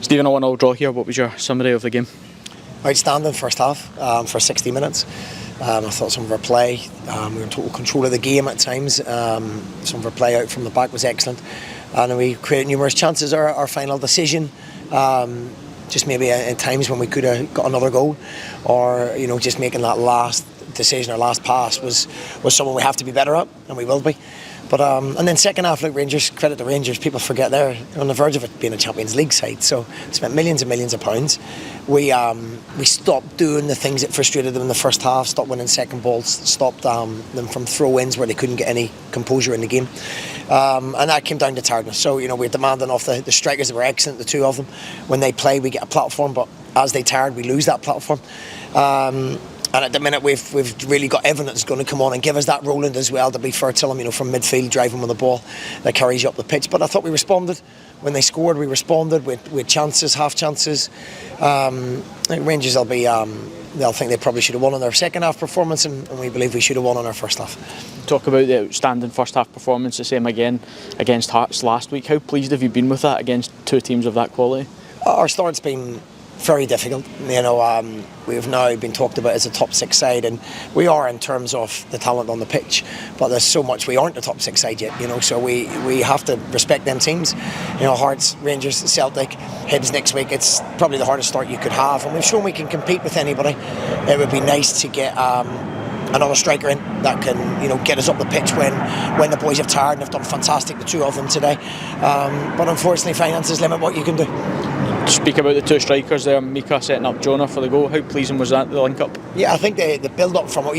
Stephen, a 1-1 draw here. What was your summary of the game? Outstanding first half for 60 minutes. I thought some of our play, we were in total control of the game at times. Some of our play out from the back was excellent. And we created numerous chances. Our final decision, just maybe at times when we could have got another goal, or just making that last decision or last pass was something we have to be better at, and we will be. But and then second half, like Rangers, credit the Rangers, people forget they're on the verge of it being a Champions League side, so spent millions and millions of pounds. We stopped doing the things that frustrated them in the first half, stopped winning second balls, stopped them from throw-ins where they couldn't get any composure in the game, and that came down to tiredness. So we're demanding off the strikers that were excellent, the two of them. When they play, we get a platform, but as they tired, we lose that platform. And at the minute, we've really got Evan that's going to come on and give us that Roland as well, to be fair to him, from midfield, driving with the ball that carries you up the pitch. But I thought we responded. When they scored, we responded with chances, half chances. I think Rangers they'll think they probably should have won on their second half performance, and we believe we should have won on our first half. Talk about the outstanding first half performance, the same again against Hearts last week. How pleased have you been with that against two teams of that quality? Our start's been very difficult. We've now been talked about as a top six side, and we are in terms of the talent on the pitch, but there's so much we aren't a top six side yet, so we have to respect them teams. Hearts, Rangers, Celtic, Hibs next week. It's probably the hardest start you could have, and we've shown we can compete with anybody. It would be nice to get another striker in that can get us up the pitch when the boys have tired, and have done fantastic, the two of them today, but unfortunately finances limit what you can do. Speak about the two strikers there, Mika setting up Jonah for the goal. How pleasing was that, the link up? Yeah, I think the build up from it,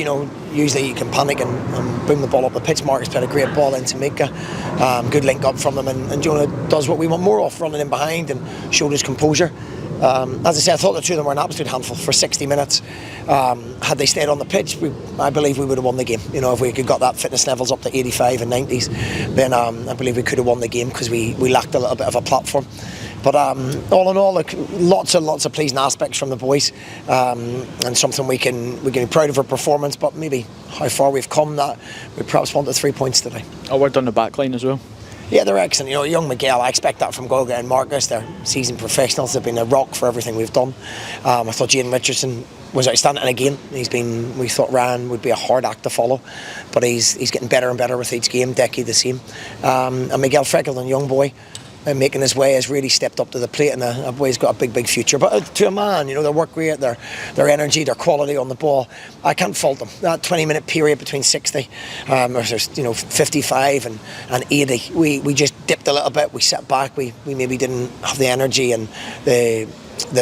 usually you can panic and boom the ball up the pitch. Marcus played a great ball into Mika, good link up from them, and Jonah does what we want more of, running in behind and showed his composure. As I said, I thought the two of them were an absolute handful for 60 minutes. Had they stayed on the pitch, I believe we would have won the game. If we could got that fitness levels up to 85 and 90s, then I believe we could have won the game, because we lacked a little bit of a platform. But all in all, lots and lots of pleasing aspects from the boys, and something we can be proud of our performance. But maybe how far we've come, that we perhaps wanted 3 points today. A word on the back line as well. Yeah, they're excellent. Young Miguel, I expect that from Goga and Marcus. They're seasoned professionals. They've been a rock for everything we've done. I thought Jaden Richardson was outstanding again. We thought Ryan would be a hard act to follow, but he's getting better and better with each game. Decky the same. And Miguel Freckleton, young boy, making his way, has really stepped up to the plate, and the boy's got a big future. But to a man, their work rate, their energy, their quality on the ball, I can't fault them. That 20-minute period between 60, or 55 and 80, we just dipped a little bit. We sat back. We maybe didn't have the energy and the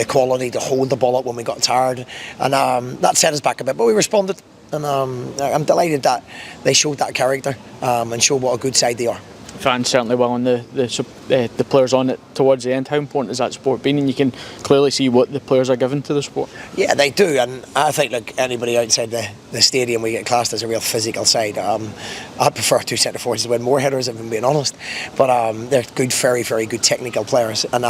quality to hold the ball up when we got tired, and that set us back a bit. But we responded, and I'm delighted that they showed that character and showed what a good side they are. Fans certainly well on the players on it towards the end. How important has that sport been? And you can clearly see what the players are given to the sport. Yeah, they do, and I think anybody outside the stadium, we get classed as a real physical side. I prefer two centre forwards to win more headers, if I'm being honest, but they're good, very, very good technical players, and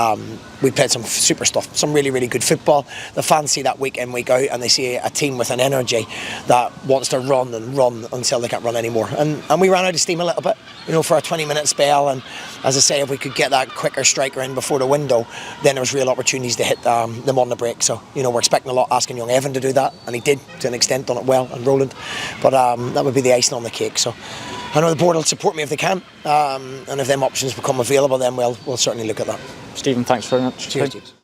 we played some super stuff, some really, really good football. The fans see that week in, week out, and they see a team with an energy that wants to run and run until they can't run anymore, and we ran out of steam a little bit, for a 20-minute spell. And as I say, if we could get that quicker striker in before the window, then there was real opportunities to hit them on the break. So we're expecting a lot, asking young Evan to do that, and he did to an extent, done it well, and Roland, but that would be the icing on the cake. So I know the board will support me if they can, and if them options become available, then we'll certainly look at that. Stephen, thanks very much. Cheers.